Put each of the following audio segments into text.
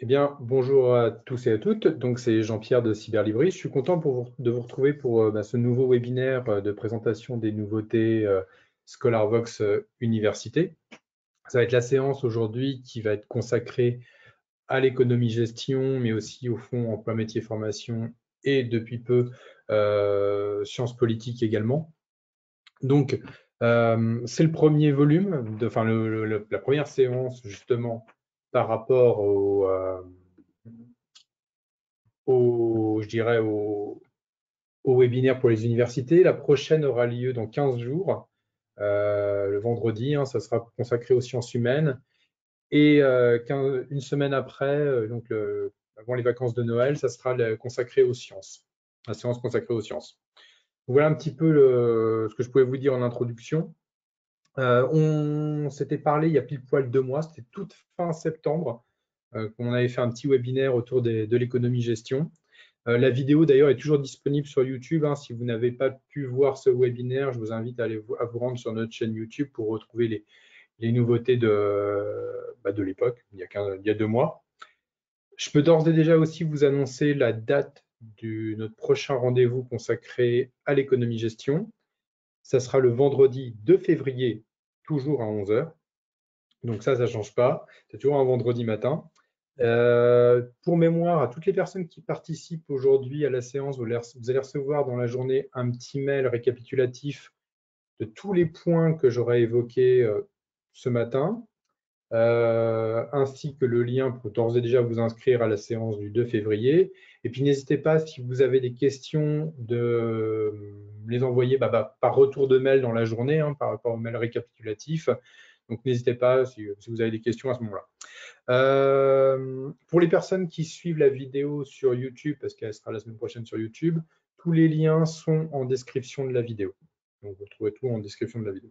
Eh bien, bonjour à tous et à toutes. Donc, c'est Jean-Pierre de Cyberlibris. Je suis content de vous retrouver pour ce nouveau webinaire de présentation des nouveautés ScholarVox Université. Ça va être la séance aujourd'hui qui va être consacrée à l'économie-gestion, mais aussi au fond emploi métier formation et depuis peu sciences politiques également. Donc, c'est le premier volume, enfin la première séance justement par rapport je dirais au webinaire pour les universités. La prochaine aura lieu dans 15 jours, le vendredi, hein, ça sera consacré aux sciences humaines. Et une semaine après, avant les vacances de Noël, ça sera consacré aux sciences, la séance consacrée aux sciences. Voilà un petit peu ce que je pouvais vous dire en introduction. On s'était parlé il y a pile poil 2 mois, c'était toute fin septembre, qu'on avait fait un petit webinaire autour de l'économie-gestion. La vidéo d'ailleurs est toujours disponible sur YouTube, hein. Si vous n'avez pas pu voir ce webinaire, je vous invite à vous rendre sur notre chaîne YouTube pour retrouver les nouveautés de l'époque, il y a 2 mois. Je peux d'ores et déjà aussi vous annoncer la date de notre prochain rendez-vous consacré à l'économie-gestion. Ça sera le vendredi 2 février, toujours à 11 h. Donc ça ne change pas. C'est toujours un vendredi matin. Pour mémoire, à toutes les personnes qui participent aujourd'hui à la séance, vous allez recevoir dans la journée un petit mail récapitulatif de tous les points que j'aurai évoqués ce matin, ainsi que le lien pour d'ores et déjà vous inscrire à la séance du 2 février. Et puis n'hésitez pas, si vous avez des questions, de me les envoyer par retour de mail dans la journée, hein, par rapport au mail récapitulatif. Donc n'hésitez pas si vous avez des questions à ce moment-là. Pour les personnes qui suivent la vidéo sur YouTube, parce qu'elle sera la semaine prochaine sur YouTube, tous les liens sont en description de la vidéo. Donc vous trouvez tout en description de la vidéo.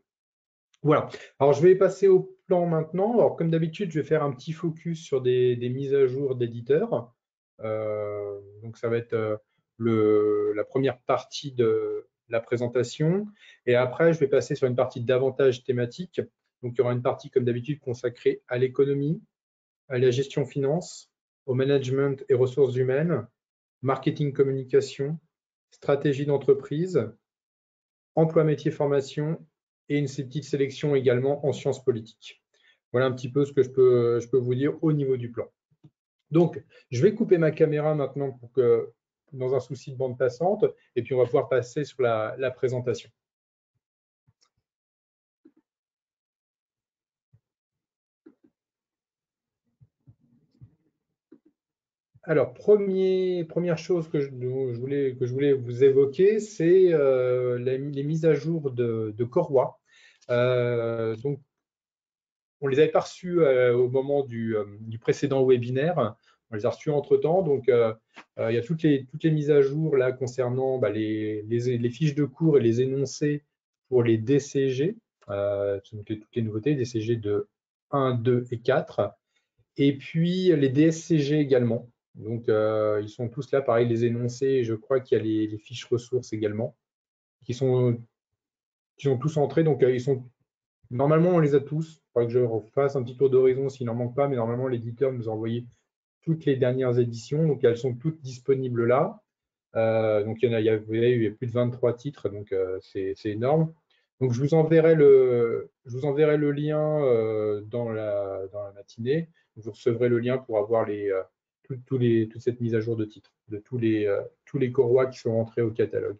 Voilà. Alors je vais passer au plan maintenant. Alors comme d'habitude, je vais faire un petit focus sur des mises à jour d'éditeurs. Donc ça va être la première partie de la présentation. Et après, je vais passer sur une partie davantage thématique. Donc il y aura une partie comme d'habitude consacrée à l'économie, à la gestion finance, au management et ressources humaines, marketing communication, stratégie d'entreprise, emploi métier formation et une petite sélection également en sciences politiques. Voilà un petit peu ce que je peux vous dire au niveau du plan. Donc, je vais couper ma caméra maintenant dans un souci de bande passante, et puis on va pouvoir passer sur la présentation. Alors, première chose que je voulais vous évoquer, c'est les mises à jour de Corwa. Donc, on les avait pas reçues au moment du précédent webinaire. On les a reçues entre-temps. Donc, il y a toutes les mises à jour là concernant les fiches de cours et les énoncés pour les DCG. Donc, toutes les nouveautés, DCG de 1, 2 et 4. Et puis, les DSCG également. Donc, ils sont tous là, pareil, les énoncés. Je crois qu'il y a les fiches ressources également qui sont tous entrés. Donc, normalement, on les a tous. Il faudra que je refasse un petit tour d'horizon s'il n'en manque pas, mais normalement, l'éditeur nous a envoyé toutes les dernières éditions. Donc, elles sont toutes disponibles là. Donc, vous voyez, il y a plus de 23 titres, donc c'est énorme. Donc, je vous enverrai le lien dans la matinée. Vous recevrez le lien pour avoir toute cette mise à jour de titres, de tous les Corois qui sont rentrés au catalogue.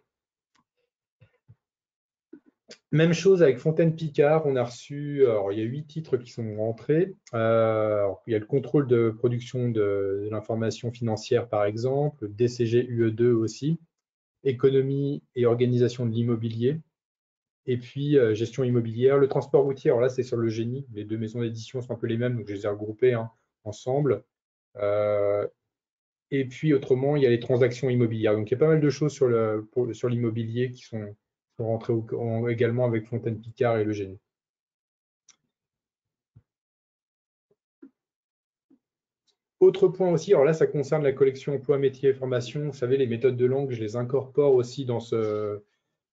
Même chose avec Fontaine-Picard, on a reçu, alors il y a 8 titres qui sont rentrés. Il y a le contrôle de production de l'information financière par exemple, DCG UE2 aussi, économie et organisation de l'immobilier, et puis gestion immobilière. Le transport routier, alors là c'est sur le génie, les deux maisons d'édition sont un peu les mêmes, donc je les ai regroupées ensemble. Et puis autrement, il y a les transactions immobilières. Donc il y a pas mal de choses sur l'immobilier qui sont rentrées également avec Fontaine-Picard et le génie. Autre point aussi, alors là, ça concerne la collection emploi, métier et formation. Vous savez, les méthodes de langue, je les incorpore aussi dans ce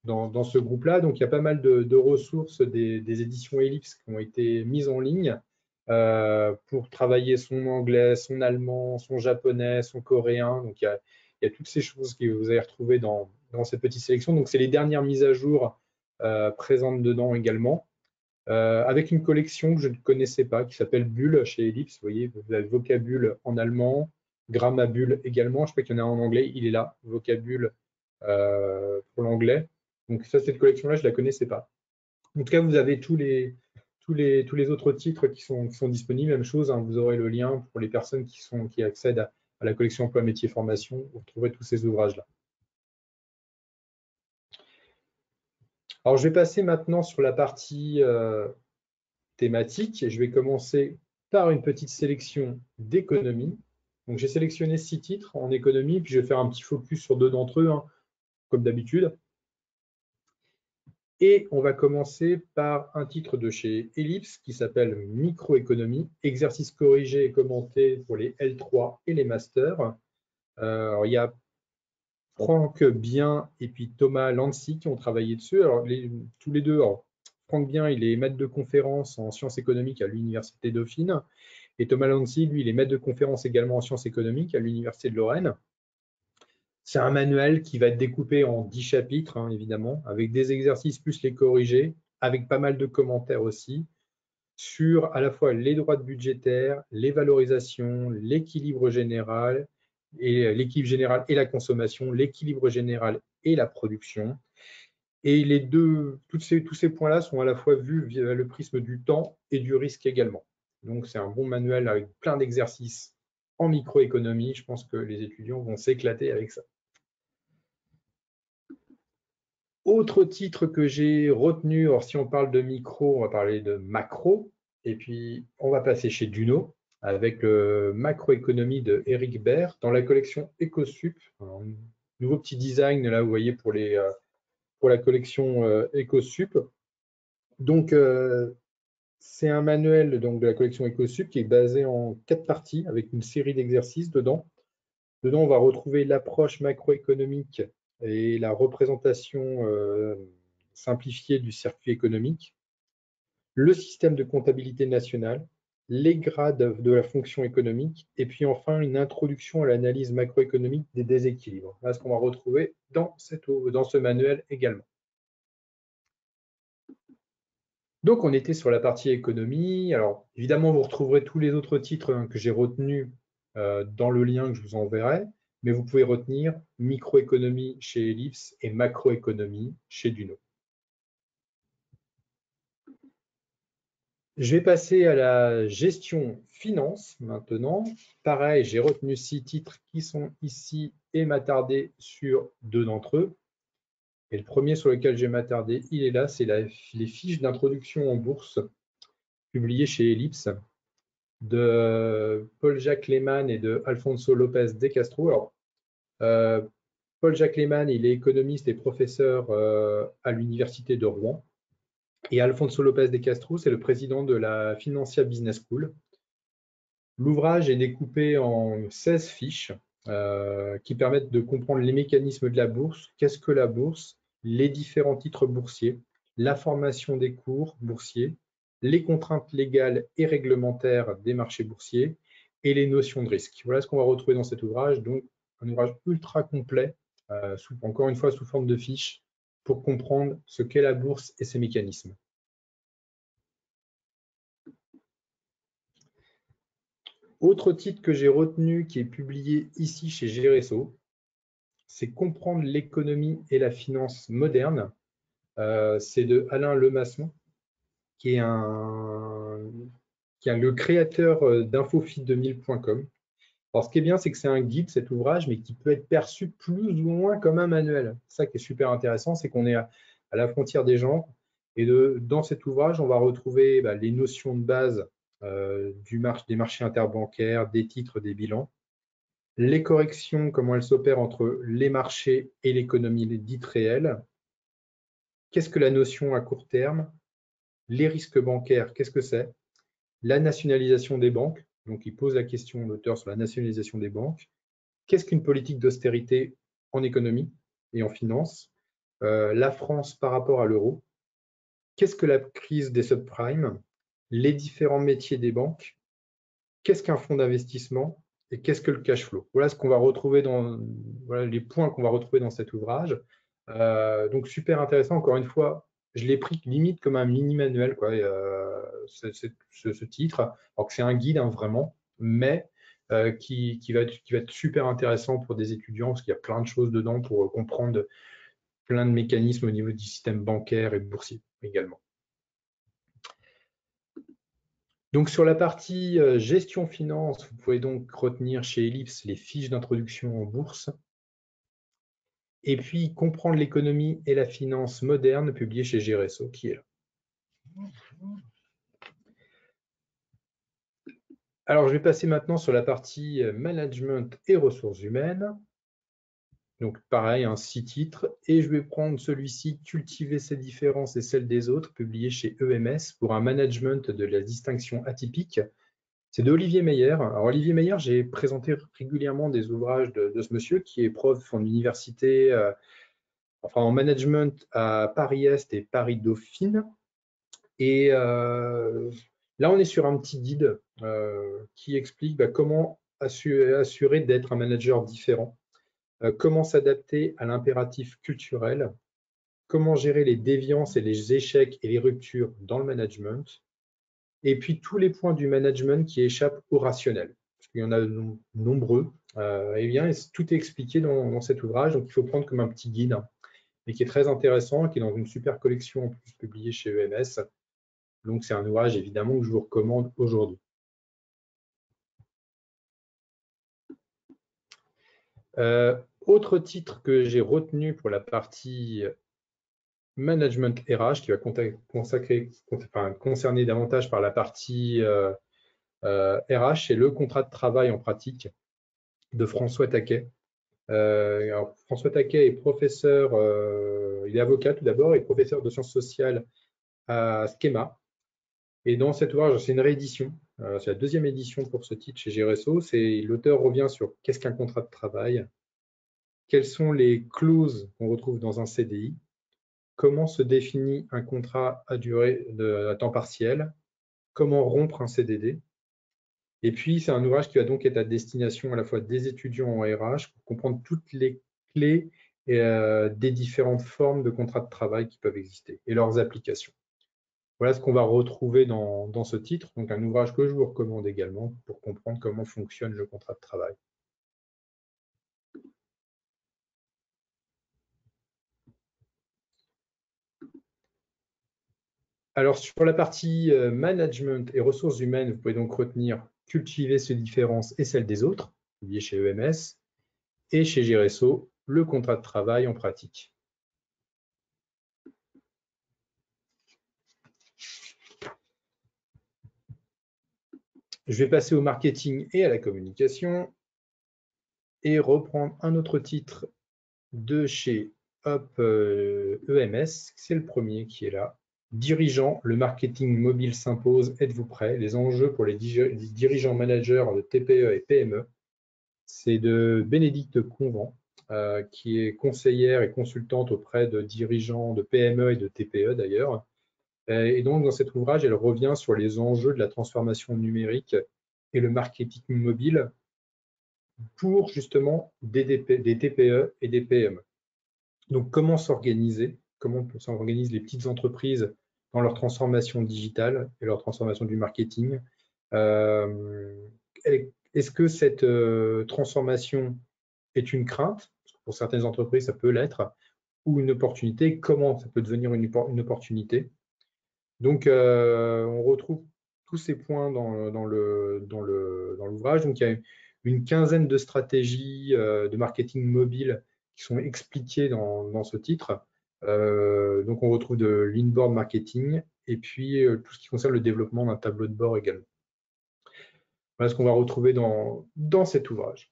groupe-là. Donc, il y a pas mal de ressources des éditions Ellipse qui ont été mises en ligne. pour travailler son anglais, son allemand, son japonais, son coréen. Donc, il y a toutes ces choses que vous allez retrouver dans cette petite sélection. Donc, c'est les dernières mises à jour présentes dedans également, avec une collection que je ne connaissais pas, qui s'appelle Bulle chez Ellipse. Vous voyez, vous avez Vocabule en allemand, Grammabule également. Je crois qu'il y en a un en anglais, il est là, Vocabule pour l'anglais. Donc, ça, cette collection-là, je ne la connaissais pas. En tout cas, vous avez tous les autres titres qui sont disponibles. Même chose, hein, vous aurez le lien pour les personnes qui accèdent à la collection Emploi Métier Formation. Vous retrouverez tous ces ouvrages-là. Alors, je vais passer maintenant sur la partie thématique. Je vais commencer par une petite sélection d'économie. Donc, j'ai sélectionné 6 titres en économie, puis je vais faire un petit focus sur 2 d'entre eux, hein, comme d'habitude. Et on va commencer par un titre de chez Ellipse qui s'appelle Microéconomie, exercice corrigé et commenté pour les L3 et les masters. Alors, il y a Franck Bien et puis Thomas Lancy qui ont travaillé dessus. Alors, tous les deux, alors, Franck Bien, il est maître de conférence en sciences économiques à l'Université Dauphine. Et Thomas Lancy, lui, il est maître de conférence également en sciences économiques à l'Université de Lorraine. C'est un manuel qui va être découpé en 10 chapitres, hein, évidemment, avec des exercices plus les corrigés, avec pas mal de commentaires aussi, sur à la fois les droits budgétaires, les valorisations, l'équilibre général et la consommation, l'équilibre général et la production. Et tous ces points-là sont à la fois vus via le prisme du temps et du risque également. Donc, c'est un bon manuel avec plein d'exercices en microéconomie. Je pense que les étudiants vont s'éclater avec ça. Autre titre que j'ai retenu, alors si on parle de micro, on va parler de macro, et puis on va passer chez Duno avec Macroéconomie de Eric Baird dans la collection EcoSup. Alors, nouveau petit design là, vous voyez pour la collection EcoSup. Donc c'est un manuel donc, de la collection EcoSup qui est basé en 4 parties avec une série d'exercices dedans. Dedans, on va retrouver l'approche macroéconomique et la représentation simplifiée du circuit économique, le système de comptabilité nationale, les grades de la fonction économique, et puis enfin une introduction à l'analyse macroéconomique des déséquilibres. Là, ce qu'on va retrouver dans ce manuel également. Donc, on était sur la partie économie. Alors, évidemment, vous retrouverez tous les autres titres hein, que j'ai retenus dans le lien que je vous enverrai, mais vous pouvez retenir microéconomie chez Ellipse et macroéconomie chez Duno. Je vais passer à la gestion finance maintenant. Pareil, j'ai retenu 6 titres qui sont ici et m'attarder sur 2 d'entre eux. Et le premier sur lequel je vais m'attarder, il est là, c'est les fiches d'introduction en bourse publiées chez Ellipse de Paul-Jacques Lehmann et de Alfonso Lopez de Castro. Alors, Paul-Jacques Lehmann, il est économiste et professeur à l'université de Rouen. Et Alfonso Lopez de Castro, c'est le président de la Financia Business School. L'ouvrage est découpé en 16 fiches qui permettent de comprendre les mécanismes de la bourse, qu'est-ce que la bourse, les différents titres boursiers, la formation des cours boursiers, les contraintes légales et réglementaires des marchés boursiers et les notions de risque. Voilà ce qu'on va retrouver dans cet ouvrage, donc un ouvrage ultra complet, encore une fois sous forme de fiches, pour comprendre ce qu'est la bourse et ses mécanismes. Autre titre que j'ai retenu qui est publié ici chez Géresso, c'est Comprendre l'économie et la finance moderne. C'est de Alain Lemasson, qui est le créateur d'infofit2000.com. Alors, ce qui est bien, c'est que c'est un guide, cet ouvrage, mais qui peut être perçu plus ou moins comme un manuel. Ça qui est super intéressant, c'est qu'on est à la frontière des genres. Et dans cet ouvrage, on va retrouver les notions de base des marchés interbancaires, des titres, des bilans, les corrections, comment elles s'opèrent entre les marchés et l'économie dite réelle, qu'est-ce que la notion à court terme, les risques bancaires, qu'est-ce que c'est, la nationalisation des banques, donc il pose la question, l'auteur, sur la nationalisation des banques, qu'est-ce qu'une politique d'austérité en économie et en finance, la France par rapport à l'euro, qu'est-ce que la crise des subprimes, les différents métiers des banques, qu'est-ce qu'un fonds d'investissement et qu'est-ce que le cash flow. Voilà ce qu'on va retrouver voilà les points qu'on va retrouver dans cet ouvrage. Donc super intéressant, encore une fois, je l'ai pris limite comme un mini manuel, quoi, ce titre, alors que c'est un guide, hein, vraiment, mais qui va être super intéressant pour des étudiants parce qu'il y a plein de choses dedans pour comprendre plein de mécanismes au niveau du système bancaire et boursier également. Donc sur la partie gestion finance, vous pouvez donc retenir chez Ellipse les fiches d'introduction en bourse. Et puis comprendre l'économie et la finance moderne, publié chez Géresso, qui est là. Alors je vais passer maintenant sur la partie management et ressources humaines. Donc pareil, 6 titres, et je vais prendre celui-ci, Cultiver ses différences et celles des autres, publié chez EMS pour un management de la distinction atypique. C'est d'Olivier Meyer. Alors Olivier Meyer, j'ai présenté régulièrement des ouvrages de ce monsieur qui est prof en université, enfin en management à Paris-Est et Paris-Dauphine. Et là, on est sur un petit guide qui explique comment assurer d'être un manager différent. Comment s'adapter à l'impératif culturel, comment gérer les déviances et les échecs et les ruptures dans le management, et puis tous les points du management qui échappent au rationnel. Parce qu'il y en a nombreux, et bien tout est expliqué dans cet ouvrage, donc il faut prendre comme un petit guide, mais qui est très intéressant, qui est dans une super collection en plus publiée chez EMS. Donc c'est un ouvrage évidemment que je vous recommande aujourd'hui. Autre titre que j'ai retenu pour la partie management RH, qui va concerner davantage par la partie RH, c'est le contrat de travail en pratique de François Taquet. Alors, François Taquet est professeur, il est avocat tout d'abord et professeur de sciences sociales à Schema. Et dans cet ouvrage, c'est une réédition, c'est la deuxième édition pour ce titre chez Géresso. L'auteur revient sur qu'est-ce qu'un contrat de travail, quelles sont les clauses qu'on retrouve dans un CDI, comment se définit un contrat à temps partiel, comment rompre un CDD. Et puis, c'est un ouvrage qui va donc être à destination à la fois des étudiants en RH pour comprendre toutes les clés des différentes formes de contrats de travail qui peuvent exister et leurs applications. Voilà ce qu'on va retrouver dans ce titre, donc un ouvrage que je vous recommande également pour comprendre comment fonctionne le contrat de travail. Alors, sur la partie management et ressources humaines, vous pouvez donc retenir Cultiver ses différences et celles des autres, publié chez EMS, et chez Géresso, le contrat de travail en pratique. Je vais passer au marketing et à la communication et reprendre un autre titre de chez EMS, c'est le premier qui est là. Dirigeants, le marketing mobile s'impose, êtes-vous prêts? Les enjeux pour les dirigeants managers de TPE et PME. C'est de Bénédicte Convent, qui est conseillère et consultante auprès de dirigeants de PME et de TPE d'ailleurs. Et donc, dans cet ouvrage, elle revient sur les enjeux de la transformation numérique et le marketing mobile pour justement des TPE et des PME. Donc, comment s'organiser, comment s'organisent les petites entreprises dans leur transformation digitale et leur transformation du marketing. Est-ce que cette transformation est une crainte? Pour certaines entreprises, ça peut l'être, ou une opportunité. Comment ça peut devenir une opportunité? Donc, on retrouve tous ces points dans l'ouvrage. Donc, il y a une quinzaine de stratégies de marketing mobile qui sont expliquées dans ce titre. Donc, on retrouve de l'inbound marketing et puis tout ce qui concerne le développement d'un tableau de bord également. Voilà ce qu'on va retrouver dans cet ouvrage.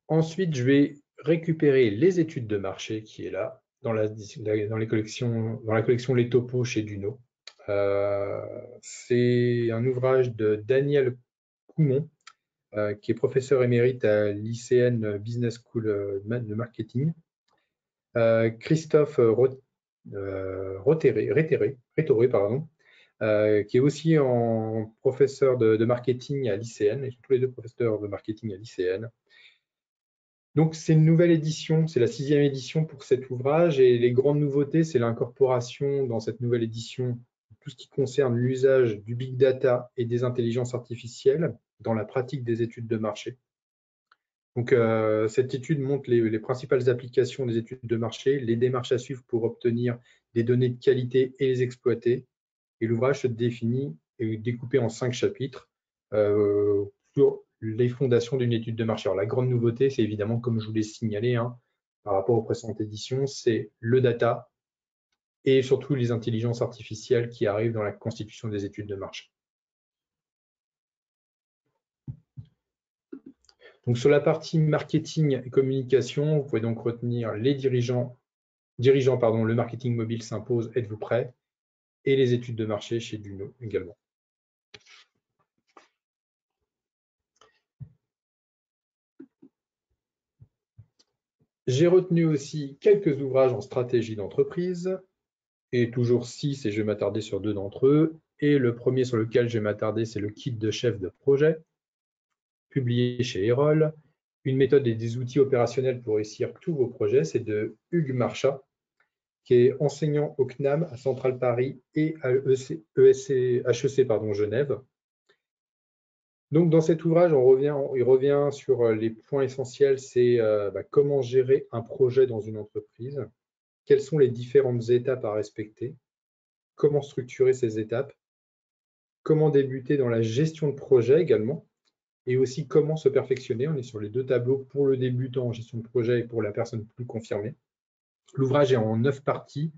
Ensuite, je vais récupérer les études de marché qui est là, dans la collection Les Topos chez Duno. C'est un ouvrage de Daniel Coumont, qui est professeur émérite à l'ICN Business School de Marketing. Christophe Rétoré, pardon, qui est aussi en professeur de marketing à l'ICN, ils sont tous les deux professeurs de marketing à l'ICN. Donc, c'est une nouvelle édition, c'est la 6e édition pour cet ouvrage, et les grandes nouveautés, c'est l'incorporation dans cette nouvelle édition de tout ce qui concerne l'usage du big data et des intelligences artificielles dans la pratique des études de marché. Donc, cette étude montre les principales applications des études de marché, les démarches à suivre pour obtenir des données de qualité et les exploiter. Et l'ouvrage se définit et est découpé en 5 chapitres sur les fondations d'une étude de marché. Alors, la grande nouveauté, c'est évidemment, comme je vous l'ai signalé, par rapport aux précédentes éditions, c'est le data et surtout les intelligences artificielles qui arrivent dans la constitution des études de marché. Donc, sur la partie marketing et communication, vous pouvez donc retenir les dirigeants, le marketing mobile s'impose, êtes-vous prêts? Et les études de marché chez Duno également. J'ai retenu aussi quelques ouvrages en stratégie d'entreprise, et toujours 6, et je vais m'attarder sur 2 d'entre eux. Et le premier sur lequel je vais m'attarder, c'est le kit de chef de projet, publié chez Erol. Une méthode et des outils opérationnels pour réussir tous vos projets, c'est de Hugues Marchat, qui est enseignant au CNAM à Centrale Paris et à HEC Genève. Donc, dans cet ouvrage, il revient sur les points essentiels, c'est comment gérer un projet dans une entreprise, quelles sont les différentes étapes à respecter, comment structurer ces étapes, comment débuter dans la gestion de projet également, et aussi comment se perfectionner. On est sur les 2 tableaux pour le débutant en gestion de projet et pour la personne plus confirmée. L'ouvrage est en 9 parties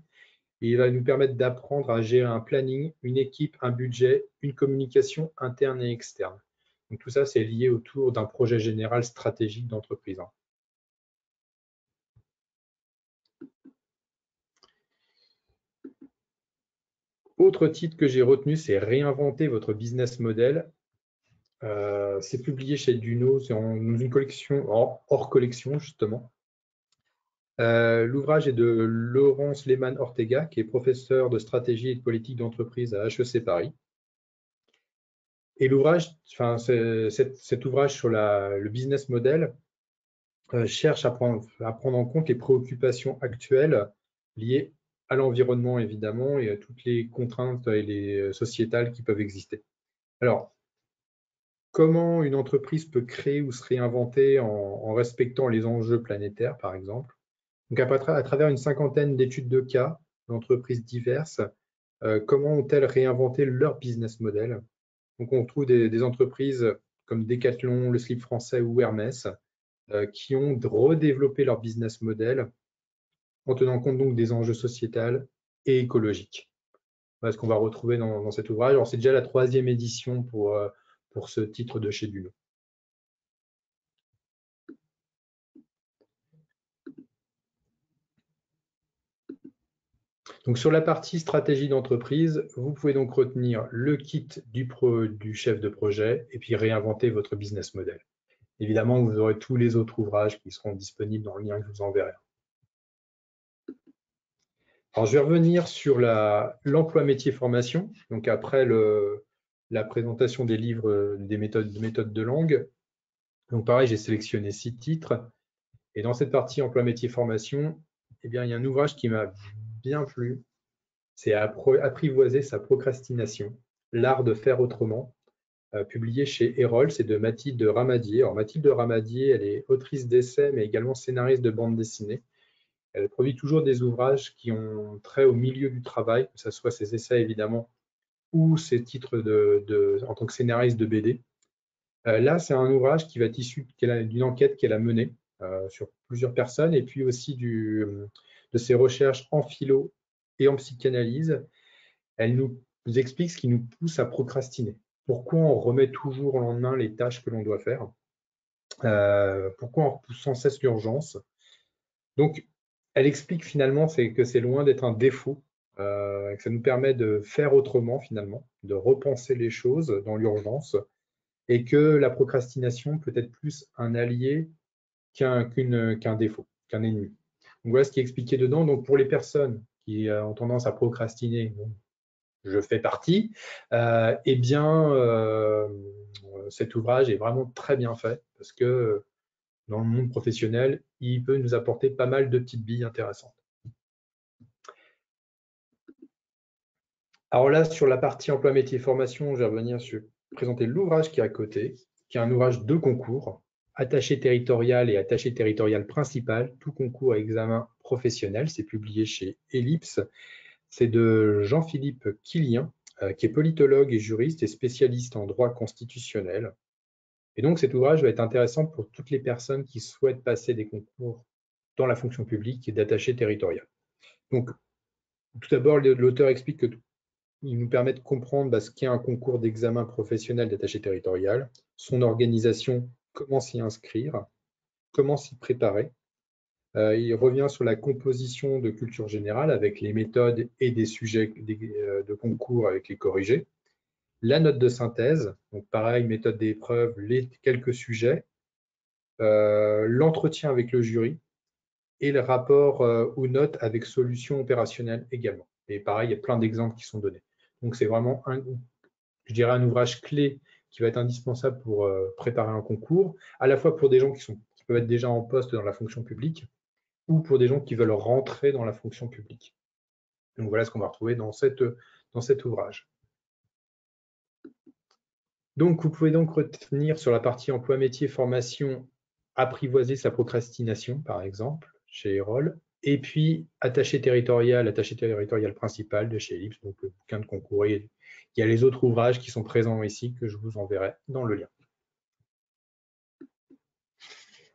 et il va nous permettre d'apprendre à gérer un planning, une équipe, un budget, une communication interne et externe. Donc tout ça, c'est lié autour d'un projet général stratégique d'entreprise. Autre titre que j'ai retenu, c'est Réinventer votre business model. C'est publié chez Duno, c'est dans une collection, hors collection justement. L'ouvrage est de Laurence Lehmann-Ortega, qui est professeur de stratégie et de politique d'entreprise à HEC Paris. Et l'ouvrage, cet ouvrage sur le business model cherche à prendre en compte les préoccupations actuelles liées à l'environnement évidemment et à toutes les contraintes et les sociétales qui peuvent exister. Alors, comment une entreprise peut créer ou se réinventer en respectant les enjeux planétaires, par exemple? Donc, à travers une 50aine d'études de cas d'entreprises diverses, comment ont-elles réinventé leur business model? Donc, on trouve des entreprises comme Decathlon, le Slip Français ou Hermès qui ont redéveloppé leur business model en tenant compte donc des enjeux sociétals et écologiques. Voilà ce qu'on va retrouver dans cet ouvrage. Alors, c'est déjà la 3e édition pour ce titre de chez Duno. Donc, sur la partie stratégie d'entreprise, vous pouvez donc retenir le kit du chef de projet et puis réinventer votre business model. Évidemment, vous aurez tous les autres ouvrages qui seront disponibles dans le lien que je vous enverrai. Alors, je vais revenir sur l'emploi métier formation. Donc, après la présentation des livres, des méthodes de langue. Donc, pareil, j'ai sélectionné 6 titres. Et dans cette partie emploi métier formation, eh bien, il y a un ouvrage qui m'a bien plu. C'est Apprivoiser sa procrastination, l'art de faire autrement, publié chez Erol, c'est de Mathilde Ramadier. Alors Mathilde Ramadier, elle est autrice d'essais, mais également scénariste de bande dessinée. Elle produit toujours des ouvrages qui ont trait au milieu du travail, que ce soit ses essais évidemment, ou ses titres en tant que scénariste de BD. Là, c'est un ouvrage qui va être issu d'une enquête qu'elle a menée sur plusieurs personnes, et puis aussi de ses recherches en philo et en psychanalyse. Elle nous explique ce qui nous pousse à procrastiner. Pourquoi on remet toujours au lendemain les tâches que l'on doit faire? Pourquoi on repousse sans cesse l'urgence? Donc, elle explique finalement que c'est loin d'être un défaut, que ça nous permet de faire autrement finalement, de repenser les choses dans l'urgence, et que la procrastination peut être plus un allié qu'un défaut, qu'un ennemi. Donc, voilà ce qui est expliqué dedans. Donc, pour les personnes qui ont tendance à procrastiner, bon, je fais partie, eh bien, cet ouvrage est vraiment très bien fait parce que dans le monde professionnel, il peut nous apporter pas mal de petites billes intéressantes. Alors là, sur la partie emploi, métier, formation, je vais revenir sur présenter l'ouvrage qui est à côté, qui est un ouvrage de concours, attaché territorial et attaché territorial principal, tout concours à examen professionnel. C'est publié chez Ellipse. C'est de Jean-Philippe Quilien, qui est politologue et juriste et spécialiste en droit constitutionnel. Et donc, cet ouvrage va être intéressant pour toutes les personnes qui souhaitent passer des concours dans la fonction publique et d'attaché territorial. Donc, tout d'abord, l'auteur explique que il nous permet de comprendre ce qu'est un concours d'examen professionnel d'attaché territorial, son organisation, comment s'y inscrire, comment s'y préparer. Il revient sur la composition de culture générale avec les méthodes et des sujets de concours avec les corrigés. La note de synthèse, donc pareil, méthode d'épreuve, les quelques sujets, l'entretien avec le jury et le rapport aux notes avec solution opérationnelle également. Et pareil, il y a plein d'exemples qui sont donnés. Donc c'est vraiment je dirais un ouvrage clé qui va être indispensable pour préparer un concours, à la fois pour des gens qui peuvent être déjà en poste dans la fonction publique ou pour des gens qui veulent rentrer dans la fonction publique. Donc voilà ce qu'on va retrouver dans cet ouvrage. Donc vous pouvez donc retenir sur la partie emploi, métier, formation, apprivoiser sa procrastination par exemple chez Erol, et puis attaché territorial principal de chez Ellipse, donc le bouquin de concours. Il y a les autres ouvrages qui sont présents ici que je vous enverrai dans le lien.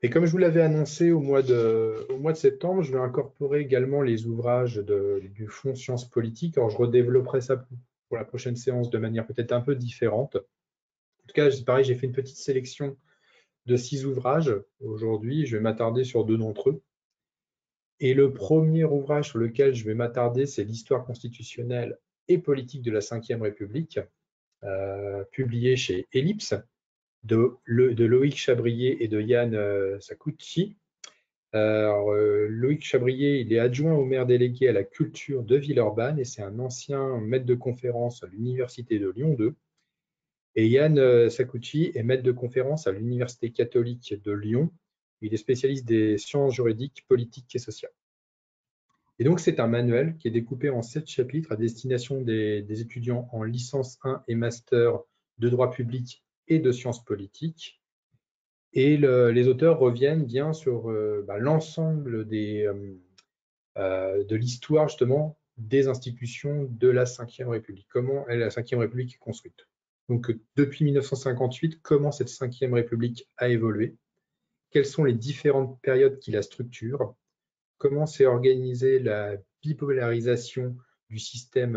Et comme je vous l'avais annoncé au mois de septembre, je vais incorporer également les ouvrages du Fonds Sciences Politiques. Alors, je redévelopperai ça pour la prochaine séance de manière peut-être un peu différente. En tout cas, pareil, j'ai fait une petite sélection de 6 ouvrages aujourd'hui. Je vais m'attarder sur 2 d'entre eux. Et le premier ouvrage sur lequel je vais m'attarder, c'est l'histoire constitutionnelle et politique de la Ve République, publié chez Ellipse, de Loïc Chabrier et de Yann Sakucci. Loïc Chabrier, il est adjoint au maire délégué à la culture de Villeurbanne et c'est un ancien maître de conférence à l'Université de Lyon 2. Et Yann Sakucci est maître de conférence à l'Université catholique de Lyon. Il est spécialiste des sciences juridiques, politiques et sociales. Et donc, c'est un manuel qui est découpé en 7 chapitres à destination des étudiants en licence 1 et master de droit public et de sciences politiques. Et les auteurs reviennent bien sur l'ensemble de l'histoire justement des institutions de la Ve République. Comment la Ve République est construite. Donc, depuis 1958, comment cette Ve République a évolué, quelles sont les différentes périodes qui la structurent, comment s'est organisée la bipolarisation du système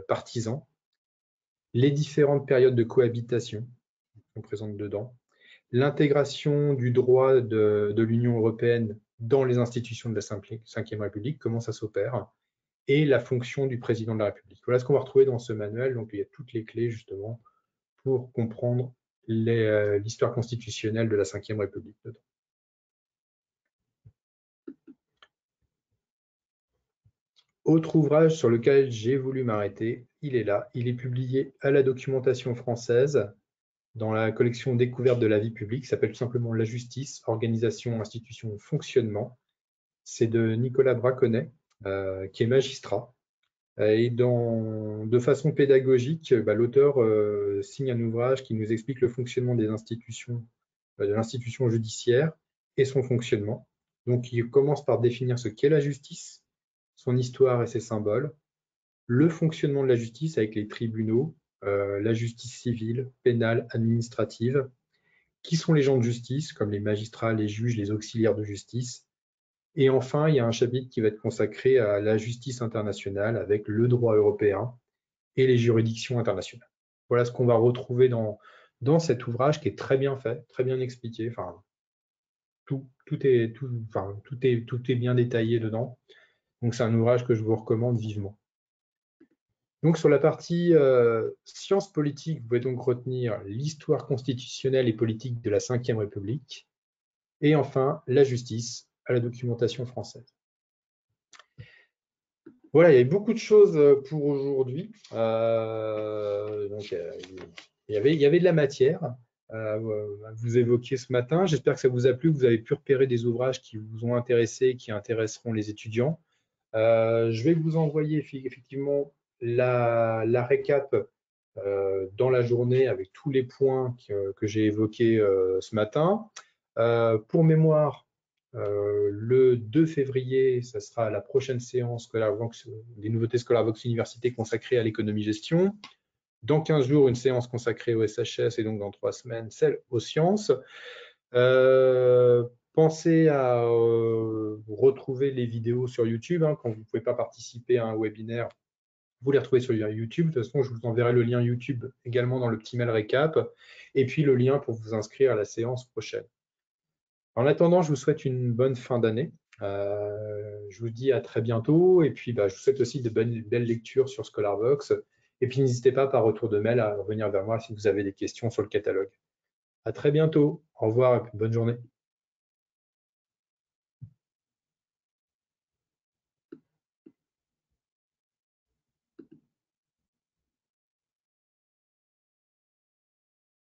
partisan, les différentes périodes de cohabitation qu'on présente dedans, l'intégration du droit de l'Union européenne dans les institutions de la Ve République, comment ça s'opère, et la fonction du président de la République. Voilà ce qu'on va retrouver dans ce manuel. Donc, il y a toutes les clés justement pour comprendre l'histoire constitutionnelle de la Ve République dedans. Autre ouvrage sur lequel j'ai voulu m'arrêter, il est là. Il est publié à la Documentation française dans la collection Découverte de la vie publique, s'appelle tout simplement La justice, organisation, institution, fonctionnement. C'est de Nicolas Braconnet, qui est magistrat. Et de façon pédagogique, l'auteur signe un ouvrage qui nous explique le fonctionnement des institutions, de l'institution judiciaire et son fonctionnement. Donc, il commence par définir ce qu'est la justice, son histoire et ses symboles, le fonctionnement de la justice avec les tribunaux, la justice civile, pénale, administrative, qui sont les gens de justice, comme les magistrats, les juges, les auxiliaires de justice. Et enfin, il y a un chapitre qui va être consacré à la justice internationale avec le droit européen et les juridictions internationales. Voilà ce qu'on va retrouver dans cet ouvrage qui est très bien fait, très bien expliqué. Enfin, tout est bien détaillé dedans. Donc, c'est un ouvrage que je vous recommande vivement. Donc, sur la partie sciences politiques, vous pouvez donc retenir l'histoire constitutionnelle et politique de la Ve République et enfin la justice à la Documentation française. Voilà, il y avait beaucoup de choses pour aujourd'hui. Il y avait de la matière à vous évoquer ce matin. J'espère que ça vous a plu, que vous avez pu repérer des ouvrages qui vous ont intéressé, qui intéresseront les étudiants. Je vais vous envoyer effectivement la récap dans la journée avec tous les points que j'ai évoqués ce matin. Pour mémoire, le 2 février, ça sera la prochaine séance ScholarVox, des nouveautés ScholarVox Université consacrée à l'économie-gestion. Dans 15 jours, une séance consacrée au SHS et donc dans 3 semaines, celle aux sciences. Pensez à retrouver les vidéos sur YouTube. Quand vous ne pouvez pas participer à un webinaire, vous les retrouvez sur YouTube. De toute façon, je vous enverrai le lien YouTube également dans le petit mail récap et puis le lien pour vous inscrire à la séance prochaine. En attendant, je vous souhaite une bonne fin d'année. Je vous dis à très bientôt et puis je vous souhaite aussi de belles lectures sur ScholarVox. Et puis n'hésitez pas par retour de mail à revenir vers moi si vous avez des questions sur le catalogue. À très bientôt. Au revoir et bonne journée.